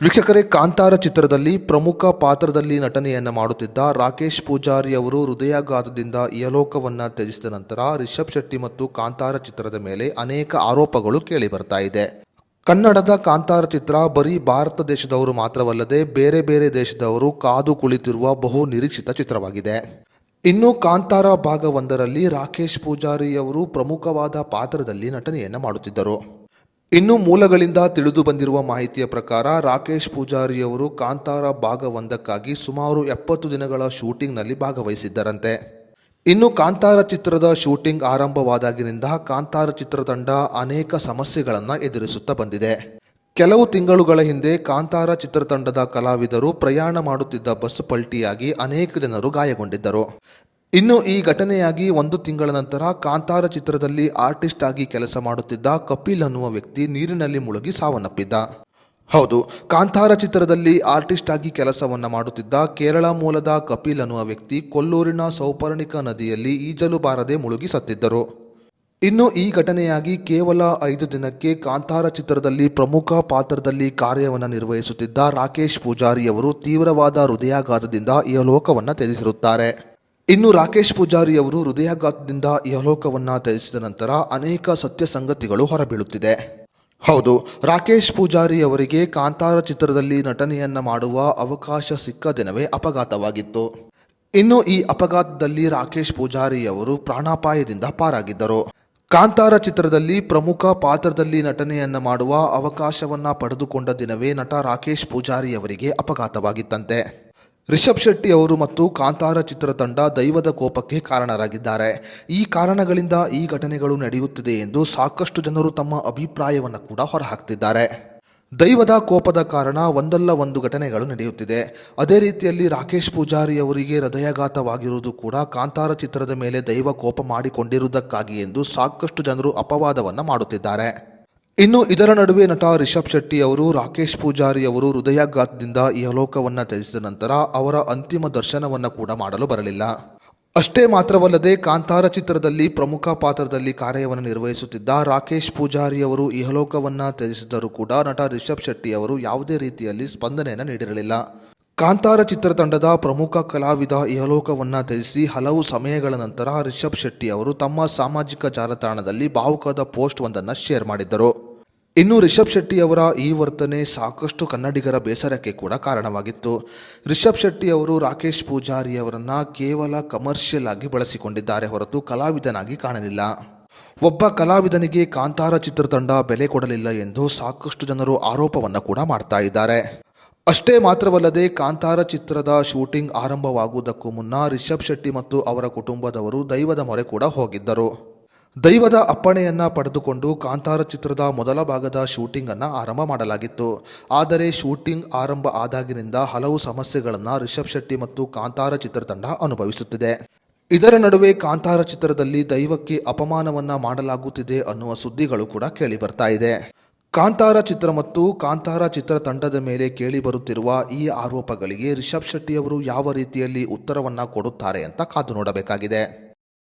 ವೀಕ್ಷಕರೇ, ಕಾಂತಾರ ಚಿತ್ರದಲ್ಲಿ ಪ್ರಮುಖ ಪಾತ್ರದಲ್ಲಿ ನಟನೆಯನ್ನ ಮಾಡುತ್ತಿದ್ದ ರಾಕೇಶ್ ಪೂಜಾರಿ ಅವರು ಹೃದಯಾಘಾತದಿಂದ ಇಹಲೋಕವನ್ನ ತ್ಯಜಿಸಿದ ನಂತರ ರಿಷಬ್ ಶೆಟ್ಟಿ ಮತ್ತು ಕಾಂತಾರ ಚಿತ್ರದ ಮೇಲೆ ಅನೇಕ ಆರೋಪಗಳು ಕೇಳಿ ಬರ್ತಾ ಇದೆ. ಕನ್ನಡದ ಕಾಂತಾರ ಚಿತ್ರ ಬರೀ ಭಾರತ ದೇಶದವರು ಮಾತ್ರವಲ್ಲದೆ ಬೇರೆ ಬೇರೆ ದೇಶದವರು ಕಾದು ಕುಳಿತಿರುವ ಬಹು ನಿರೀಕ್ಷಿತ ಚಿತ್ರವಾಗಿದೆ. ಇನ್ನು ಕಾಂತಾರ ಭಾಗ 1ರಲ್ಲಿ ರಾಕೇಶ್ ಪೂಜಾರಿ ಅವರು ಪ್ರಮುಖವಾದ ಪಾತ್ರದಲ್ಲಿ ನಟನೆಯನ್ನ ಮಾಡುತ್ತಿದ್ದರು. ಇನ್ನು ಮೂಲಗಳಿಂದ ತಿಳಿದು ಬಂದಿರುವ ಮಾಹಿತಿಯ ಪ್ರಕಾರ ರಾಕೇಶ್ ಪೂಜಾರಿ ಅವರು ಕಾಂತಾರ ಭಾಗ 1ಕ್ಕಾಗಿ ಸುಮಾರು 70 ದಿನಗಳ ಶೂಟಿಂಗ್ನಲ್ಲಿ ಭಾಗವಹಿಸಿದ್ದರಂತೆ. ಇನ್ನು ಕಾಂತಾರ ಚಿತ್ರದ ಶೂಟಿಂಗ್ ಆರಂಭವಾದಾಗಿನಿಂದ ಕಾಂತಾರ ಚಿತ್ರತಂಡ ಅನೇಕ ಸಮಸ್ಯೆಗಳನ್ನು ಎದುರಿಸುತ್ತಾ ಬಂದಿದೆ. ಕೆಲವು ತಿಂಗಳುಗಳ ಹಿಂದೆ ಕಾಂತಾರ ಚಿತ್ರತಂಡದ ಕಲಾವಿದರು ಪ್ರಯಾಣ ಮಾಡುತ್ತಿದ್ದ ಬಸ್ ಪಲ್ಟಿಯಾಗಿ ಅನೇಕ ಜನರು ಗಾಯಗೊಂಡಿದ್ದರು. ಇನ್ನು ಈ ಘಟನೆಯಾಗಿ 1 ತಿಂಗಳ ನಂತರ ಕಾಂತಾರ ಚಿತ್ರದಲ್ಲಿ ಆರ್ಟಿಸ್ಟ್ ಆಗಿ ಕೆಲಸ ಮಾಡುತ್ತಿದ್ದ ಕಪಿಲ್ ಅನ್ನುವ ವ್ಯಕ್ತಿ ನೀರಿನಲ್ಲಿ ಮುಳುಗಿ ಸಾವನ್ನಪ್ಪಿದ್ದ. ಹೌದು, ಕಾಂತಾರ ಚಿತ್ರದಲ್ಲಿ ಆರ್ಟಿಸ್ಟ್ ಆಗಿ ಕೆಲಸವನ್ನ ಮಾಡುತ್ತಿದ್ದ ಕೇರಳ ಮೂಲದ ಕಪಿಲ್ ಅನ್ನುವ ವ್ಯಕ್ತಿ ಕೊಲ್ಲೂರಿನ ಸೌಪರ್ಣಿಕ ನದಿಯಲ್ಲಿ ಈಜಲು ಬಾರದೆ ಮುಳುಗಿ ಸತ್ತಿದ್ದರು. ಇನ್ನು ಈ ಘಟನೆಯಾಗಿ ಕೇವಲ 5 ದಿನಕ್ಕೆ ಕಾಂತಾರ ಚಿತ್ರದಲ್ಲಿ ಪ್ರಮುಖ ಪಾತ್ರದಲ್ಲಿ ಕಾರ್ಯವನ್ನು ನಿರ್ವಹಿಸುತ್ತಿದ್ದ ರಾಕೇಶ್ ಪೂಜಾರಿ ಅವರು ತೀವ್ರವಾದ ಹೃದಯಾಘಾತದಿಂದ ಇಹಲೋಕವನ್ನ ತ್ಯಜಿಸಿರುತ್ತಾರೆ. ಇನ್ನು ರಾಕೇಶ್ ಪೂಜಾರಿ ಅವರು ಹೃದಯಾಘಾತದಿಂದ ಇಹಲೋಕವನ್ನ ತ್ಯಜಿಸಿದ ನಂತರ ಅನೇಕ ಸತ್ಯ ಸಂಗತಿಗಳು ಹೊರಬೀಳುತ್ತಿದೆ. ಹೌದು, ರಾಕೇಶ್ ಪೂಜಾರಿ ಅವರಿಗೆ ಕಾಂತಾರ ಚಿತ್ರದಲ್ಲಿ ನಟನೆಯನ್ನ ಮಾಡುವ ಅವಕಾಶ ಸಿಕ್ಕ ದಿನವೇ ಅಪಘಾತವಾಗಿತ್ತು. ಇನ್ನು ಈ ಅಪಘಾತದಲ್ಲಿ ರಾಕೇಶ್ ಪೂಜಾರಿ ಅವರು ಪ್ರಾಣಾಪಾಯದಿಂದ ಪಾರಾಗಿದ್ದರು. ಕಾಂತಾರ ಚಿತ್ರದಲ್ಲಿ ಪ್ರಮುಖ ಪಾತ್ರದಲ್ಲಿ ನಟನೆಯನ್ನ ಮಾಡುವ ಅವಕಾಶವನ್ನ ಪಡೆದುಕೊಂಡ ದಿನವೇ ನಟ ರಾಕೇಶ್ ಪೂಜಾರಿ ಅವರಿಗೆ ಅಪಘಾತವಾಗಿತ್ತಂತೆ. ರಿಷಬ್ ಶೆಟ್ಟಿ ಅವರು ಮತ್ತು ಕಾಂತಾರ ಚಿತ್ರತಂಡ ದೈವದ ಕೋಪಕ್ಕೆ ಕಾರಣರಾಗಿದ್ದಾರೆ. ಈ ಕಾರಣಗಳಿಂದ ಈ ಘಟನೆಗಳು ನಡೆಯುತ್ತಿದೆ ಎಂದು ಸಾಕಷ್ಟು ಜನರು ತಮ್ಮ ಅಭಿಪ್ರಾಯವನ್ನು ಕೂಡ ಹೊರಹಾಕ್ತಿದ್ದಾರೆ. ದೈವದ ಕೋಪದ ಕಾರಣ ಒಂದಲ್ಲ ಒಂದು ಘಟನೆಗಳು ನಡೆಯುತ್ತಿದೆ. ಅದೇ ರೀತಿಯಲ್ಲಿ ರಾಕೇಶ್ ಪೂಜಾರಿ ಅವರಿಗೆ ಹೃದಯಾಘಾತವಾಗಿರುವುದು ಕೂಡ ಕಾಂತಾರ ಚಿತ್ರದ ಮೇಲೆ ದೈವ ಕೋಪ ಮಾಡಿಕೊಂಡಿರುವುದಕ್ಕಾಗಿ ಎಂದು ಸಾಕಷ್ಟು ಜನರು ಅಪವಾದವನ್ನು ಮಾಡುತ್ತಿದ್ದಾರೆ. ಇನ್ನು ಇದರ ನಡುವೆ ನಟ ರಿಷಬ್ ಶೆಟ್ಟಿ ಅವರು ರಾಕೇಶ್ ಪೂಜಾರಿ ಅವರು ಹೃದಯಾಘಾತದಿಂದ ಇಹಲೋಕವನ್ನ ತ್ಯಜಿಸಿದ ನಂತರ ಅವರ ಅಂತಿಮ ದರ್ಶನವನ್ನು ಕೂಡ ಮಾಡಲು ಬರಲಿಲ್ಲ. ಅಷ್ಟೇ ಮಾತ್ರವಲ್ಲದೆ ಕಾಂತಾರ ಚಿತ್ರದಲ್ಲಿ ಪ್ರಮುಖ ಪಾತ್ರದಲ್ಲಿ ಕಾರ್ಯವನ್ನು ನಿರ್ವಹಿಸುತ್ತಿದ್ದ ರಾಕೇಶ್ ಪೂಜಾರಿ ಅವರು ಇಹಲೋಕವನ್ನ ತ್ಯಜಿಸಿದರೂ ಕೂಡ ನಟ ರಿಷಬ್ ಶೆಟ್ಟಿ ಅವರು ಯಾವುದೇ ರೀತಿಯಲ್ಲಿ ಸ್ಪಂದನೆಯನ್ನು ನೀಡಿರಲಿಲ್ಲ. ಕಾಂತಾರ ಚಿತ್ರತಂಡದ ಪ್ರಮುಖ ಕಲಾವಿದ ಇಹಲೋಕವನ್ನ ತ್ಯಜಿಸಿ ಹಲವು ಸಮಯಗಳ ನಂತರ ರಿಷಬ್ ಶೆಟ್ಟಿ ಅವರು ತಮ್ಮ ಸಾಮಾಜಿಕ ಜಾಲತಾಣದಲ್ಲಿ ಭಾವುಕದ ಪೋಸ್ಟ್ ಒಂದನ್ನು ಶೇರ್ ಮಾಡಿದ್ದರು. ಇನ್ನು ರಿಷಬ್ ಶೆಟ್ಟಿ ಅವರ ಈ ವರ್ತನೆ ಸಾಕಷ್ಟು ಕನ್ನಡಿಗರ ಬೇಸರಕ್ಕೆ ಕೂಡ ಕಾರಣವಾಗಿತ್ತು. ರಿಷಬ್ ಶೆಟ್ಟಿ ಅವರು ರಾಕೇಶ್ ಪೂಜಾರಿ ಅವರನ್ನ ಕೇವಲ ಕಮರ್ಷಿಯಲ್ ಆಗಿ ಬಳಸಿಕೊಂಡಿದ್ದಾರೆ ಹೊರತು ಕಲಾವಿದನಾಗಿ ಕಾಣಲಿಲ್ಲ. ಒಬ್ಬ ಕಲಾವಿದನಿಗೆ ಕಾಂತಾರ ಚಿತ್ರತಂಡ ಬೆಲೆ ಕೊಡಲಿಲ್ಲ ಎಂದು ಸಾಕಷ್ಟು ಜನರು ಆರೋಪವನ್ನು ಕೂಡ ಮಾಡ್ತಾ ಇದ್ದಾರೆ. ಅಷ್ಟೇ ಮಾತ್ರವಲ್ಲದೆ ಕಾಂತಾರ ಚಿತ್ರದ ಶೂಟಿಂಗ್ ಆರಂಭವಾಗುವುದಕ್ಕೂ ಮುನ್ನ ರಿಷಬ್ ಶೆಟ್ಟಿ ಮತ್ತು ಅವರ ಕುಟುಂಬದವರು ದೈವದ ಮೊರೆ ಕೂಡ ಹೋಗಿದ್ದರು. ದೈವದ ಅಪ್ಪಣೆಯನ್ನ ಪಡೆದುಕೊಂಡು ಕಾಂತಾರ ಚಿತ್ರದ ಮೊದಲ ಭಾಗದ ಶೂಟಿಂಗ್ ಅನ್ನ ಆರಂಭ ಮಾಡಲಾಗಿತ್ತು. ಆದರೆ ಶೂಟಿಂಗ್ ಆರಂಭ ಆದಾಗಿನಿಂದ ಹಲವು ಸಮಸ್ಯೆಗಳನ್ನು ರಿಷಬ್ ಶೆಟ್ಟಿ ಮತ್ತು ಕಾಂತಾರ ಚಿತ್ರತಂಡ ಅನುಭವಿಸುತ್ತಿದೆ. ಇದರ ನಡುವೆ ಕಾಂತಾರ ಚಿತ್ರದಲ್ಲಿ ದೈವಕ್ಕೆ ಅಪಮಾನವನ್ನ ಮಾಡಲಾಗುತ್ತಿದೆ ಅನ್ನುವ ಸುದ್ದಿಗಳು ಕೂಡ ಕೇಳಿ ಬರ್ತಾ ಇದೆ. ಕಾಂತಾರ ಚಿತ್ರ ಮತ್ತು ಕಾಂತಾರ ಚಿತ್ರತಂಡದ ಮೇಲೆ ಕೇಳಿ ಬರುತ್ತಿರುವ ಈ ಆರೋಪಗಳಿಗೆ ರಿಷಬ್ ಶೆಟ್ಟಿ ಅವರು ಯಾವ ರೀತಿಯಲ್ಲಿ ಉತ್ತರವನ್ನ ಕೊಡುತ್ತಾರೆ ಅಂತ ಕಾದು ನೋಡಬೇಕಾಗಿದೆ.